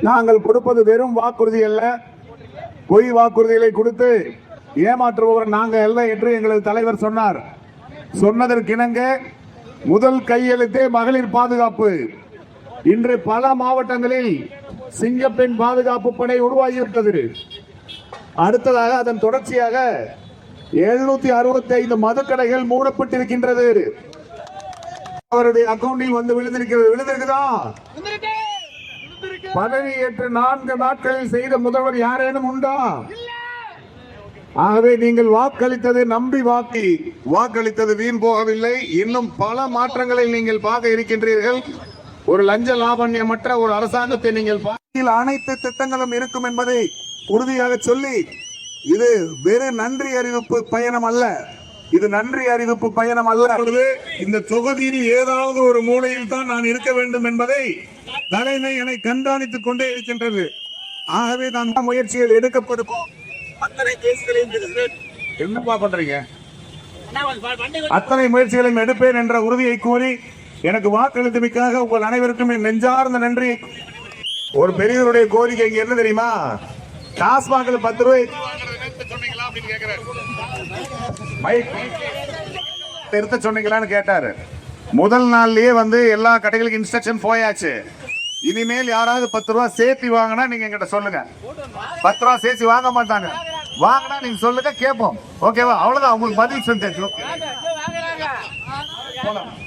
நாங்கள் கொடுப்பது வெறும் வாக்குறுதி அல்ல, பொய் வாக்குறுதிகளை கொடுத்து ஏமாற்றுபவர் நாங்கள் அல்ல என்று எங்களது தலைவர் சொன்னார். சொன்னதற்கிணங்க முதல் கையெழுத்தே மகளிர் பாதுகாப்பு. இன்று பல மாவட்டங்களில் சிங்கப்பெண் பாதுகாப்பு படை உருவாகிவிட்டது. அடுத்ததாக அதன் தொடர்ச்சியாக 765 மதுக்கடைகள் மூடப்பட்டிருக்கின்றது. அவருடைய அக்கவுண்டில் வந்து விழுந்திருக்குதா? பதவி ஏற்று 4 நாட்களில் செய்த முதல்வர் யாரேனும் உண்டா? ஆகவே நீங்கள் வாக்களித்தது நம்பி வாக்களித்தது வீண் போகவில்லை. இன்னும் பல மாற்றங்களை நீங்கள் பார்க்க இருக்கின்றீர்கள். ஒரு லஞ்ச லாபண்யமற்ற ஒரு அரசாங்கத்தை நீங்கள் அனைத்து திட்டங்களும் இருக்கும் என்பதை உறுதியாக சொல்லி, இது வெறும் நன்றி அறிவிப்பு பயணம் அல்ல, இது நன்றி அறிவிப்பு பயணம் அல்ல. இந்த தொகுதியில் ஏதாவது ஒரு மூலையில் தான் நான் இருக்க வேண்டும் என்பதை தலைமை என்னை கண்காணித்துக் கொண்டே இருக்கின்றது. ஆகவே நான் முயற்சிகள் எடுக்கப்படும். என்னப்பா பண்றீங்க? அத்தனை முயற்சிகளையும் எடுப்பேன் என்ற உறுதியை கூறி எனக்கு வாக்களித்தமைக்காக உங்கள் அனைவருக்கும் என் நெஞ்சார்ந்த நன்றி. ஒரு பெரியவருடைய கோரிக்கை இங்க என்ன தெரியுமா? டாஸ்மாக்ல 10 ரூபாய் நிறுத்த சொன்னீங்களான்னு கேட்டாரு. முதல் நாள்லயே வந்து எல்லா கடைகளுக்கு இன்ஸ்ட்ரக்ஷன் போயாச்சு. இனிமேல் யாராவது 10 ரூபாய் சேர்த்து வாங்கினா நீங்க என்கிட்ட சொல்லுங்க. 10 ரூபாய் சேர்த்து வாங்க மாட்டாங்க. வாங்கினா நீங்க சொல்லுங்க, கேட்போம். ஓகேவா? அவ்வளவுதான். உங்களுக்கு பதில் செஞ்சு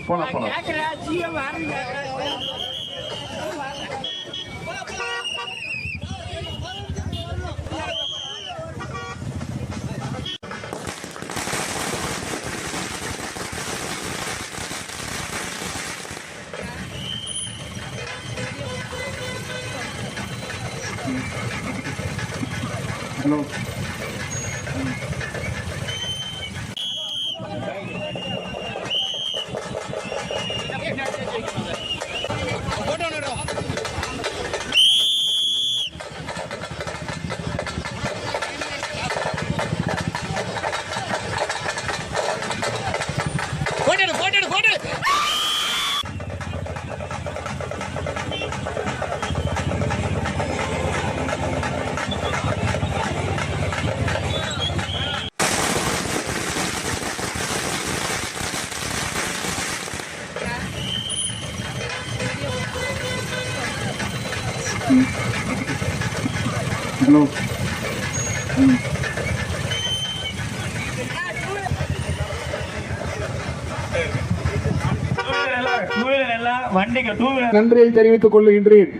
போலாம். ஹலோ, ஹலோ, நன்றியை தெரிவித்துக் கொள்கின்றேன்.